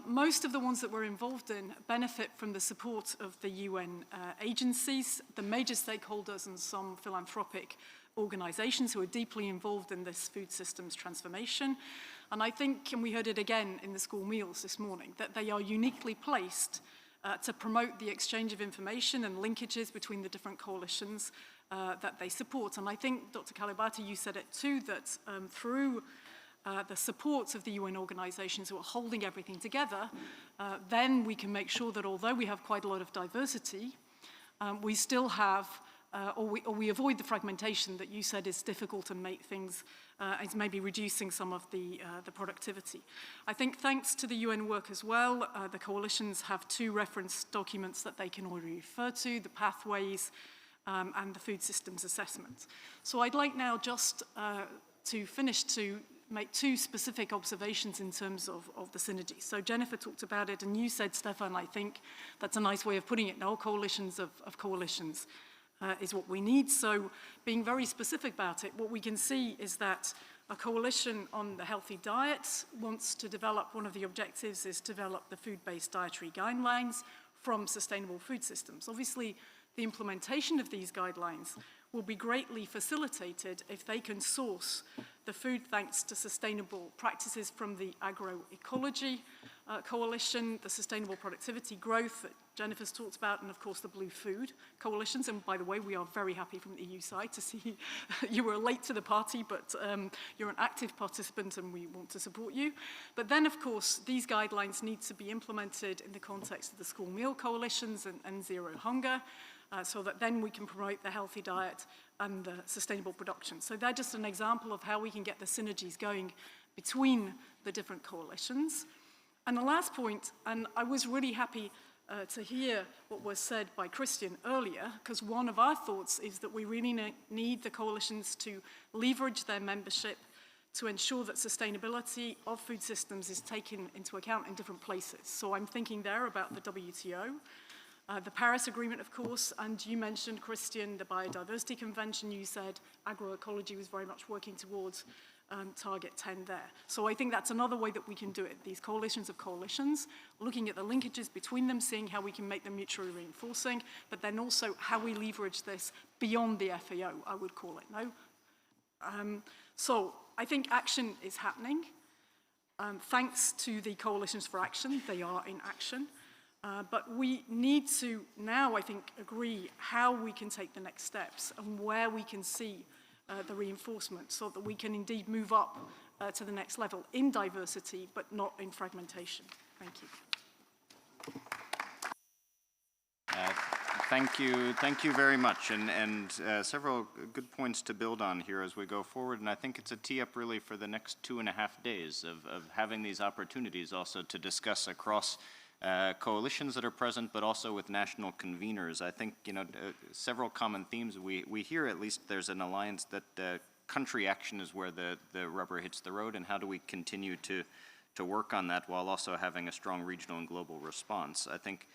[SPEAKER 10] Most of the ones that we're involved in benefit from the support of the UN agencies, the major stakeholders, and some philanthropic organizations who are deeply involved in this food systems transformation. And I think, and we heard it again in the school meals this morning, that they are uniquely placed to promote the exchange of information and linkages between the different coalitions that they support. And I think, Dr. Kalibati, you said it too, that through the support of the UN organizations who are holding everything together, then we can make sure that although we have quite a lot of diversity, we still have, or we avoid the fragmentation that you said is difficult and make things, is maybe reducing some of the productivity. I think thanks to the UN work as well, the coalitions have 2 reference documents that they can already refer to, the pathways and the food systems assessment. So I'd like now just to finish to make 2 specific observations in terms of the synergy. So Jennifer talked about it, and you said, Stefan, I think that's a nice way of putting it. No coalitions of coalitions is what we need. So being very specific about it, what we can see is that a coalition on the healthy diet wants to develop, one of the objectives is to develop the food-based dietary guidelines from sustainable food systems. Obviously, the implementation of these guidelines will be greatly facilitated if they can source the food thanks to sustainable practices from the agroecology coalition, the sustainable productivity growth that Jennifer's talked about, and of course the blue food coalitions. And by the way, we are very happy from the EU side to see you were late to the party, but you're an active participant and we want to support you. But then of course, these guidelines need to be implemented in the context of the school meal coalitions and zero hunger, so that then we can promote the healthy diet and the sustainable production. So they're just an example of how we can get the synergies going between the different coalitions. And the last point, and I was really happy to hear what was said by Christian earlier, because one of our thoughts is that we really need the coalitions to leverage their membership to ensure that sustainability of food systems is taken into account in different places. So I'm thinking there about the WTO, the Paris Agreement, of course, and you mentioned, Christian, the Biodiversity Convention. You said agroecology was very much working towards target 10 there. So I think that's another way that we can do it. These coalitions of coalitions, looking at the linkages between them, seeing how we can make them mutually reinforcing, but then also how we leverage this beyond the FAO, I would call it, no? So I think action is happening. Thanks to the coalitions for action, they are in action. But we need to now, I think, agree how we can take the next steps and where we can see the reinforcement so that we can indeed move up to the next level in diversity, but not in fragmentation. Thank you.
[SPEAKER 1] Thank you very much, and several good points to build on here as we go forward, and I think it's a tee-up really for the next 2.5 days of having these opportunities also to discuss across coalitions that are present, but also with national conveners. I think, several common themes. We hear at least there's an alliance that country action is where the rubber hits the road, and how do we continue to work on that while also having a strong regional and global response. I think,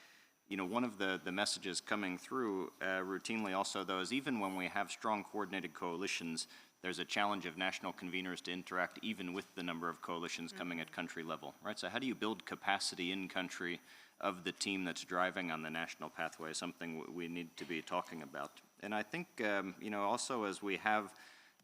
[SPEAKER 1] one of the messages coming through routinely also, though, is even when we have strong coordinated coalitions, there's a challenge of national conveners to interact even with the number of coalitions coming at country level, right? So how do you build capacity in country of the team that's driving on the national pathway, something we need to be talking about. And I think, you know, also as we have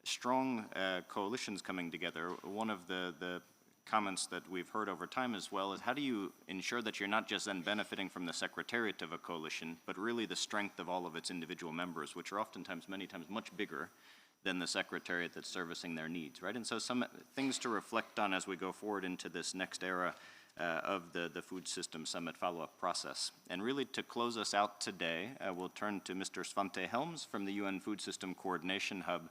[SPEAKER 1] strong coalitions coming together, one of the comments that we've heard over time as well is how do you ensure that you're not just then benefiting from the secretariat of a coalition, but really the strength of all of its individual members, which are oftentimes, many times, much bigger than the secretariat that's servicing their needs, right? And so some things to reflect on as we go forward into this next era of the Food System Summit follow-up process. And really to close us out today, we'll turn to Mr. Svante Helms from the UN Food System Coordination Hub,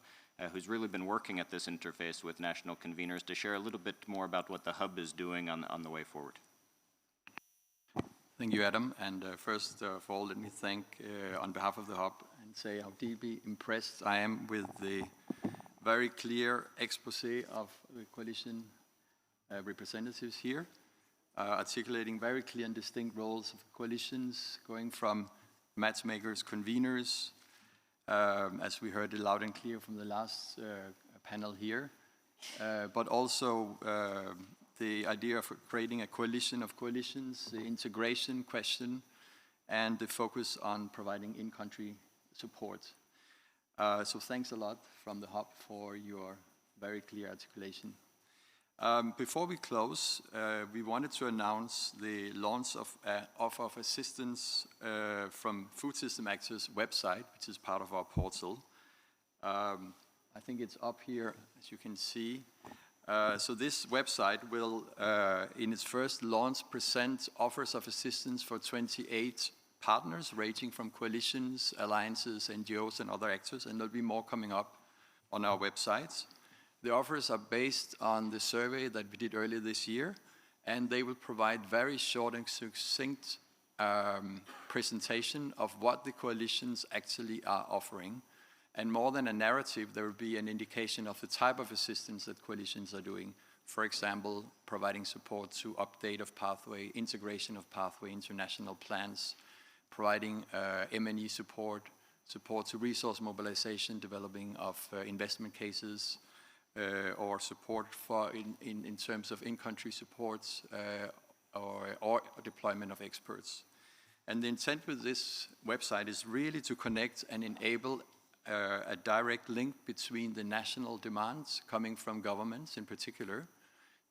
[SPEAKER 1] who's really been working at this interface with national conveners to share a little bit more about what the hub is doing on the way forward.
[SPEAKER 11] Thank you, Adam. And first of all, let me thank on behalf of the hub and say how deeply impressed I am with the very clear expose of the coalition representatives here, articulating very clear and distinct roles of coalitions, going from matchmakers, conveners, as we heard it loud and clear from the last panel here, but also the idea of creating a coalition of coalitions, the integration question, and the focus on providing in-country support. So thanks a lot from the hub for your very clear articulation. Before we close, we wanted to announce the launch of offer of assistance from Food System Actors website, which is part of our portal. I think it's up here, as you can see. So this website will, in its first launch, present offers of assistance for 28 partners, ranging from coalitions, alliances, NGOs, and other actors, and there'll be more coming up on our websites. The offers are based on the survey that we did earlier this year, and they will provide very short and succinct presentation of what the coalitions actually are offering. And more than a narrative, there will be an indication of the type of assistance that coalitions are doing. For example, providing support to update of pathway, integration of pathway into national plans, providing M&E support, support to resource mobilization, developing of investment cases, or support for in terms of in-country supports or deployment of experts. And the intent with this website is really to connect and enable a direct link between the national demands coming from governments in particular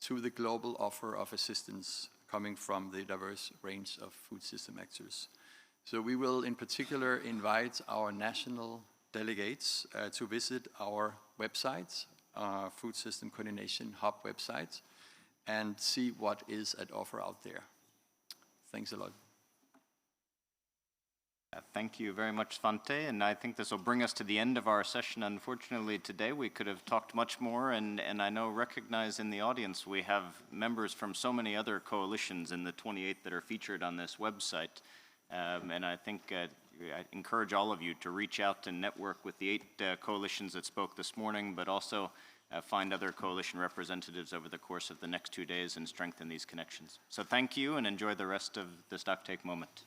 [SPEAKER 11] to the global offer of assistance coming from the diverse range of food system actors. So we will in particular invite our national delegates to visit our websites, Food System Coordination Hub website, and see what is at offer out there. Thanks a lot.
[SPEAKER 1] Thank you very much, Svante, and I think this will bring us to the end of our session. Unfortunately, today we could have talked much more, and I know, recognize in the audience, we have members from so many other coalitions in the 28 that are featured on this website, and I think I encourage all of you to reach out and network with the 8 coalitions that spoke this morning, but also find other coalition representatives over the course of the next 2 days and strengthen these connections. So thank you, and enjoy the rest of the stocktake moment.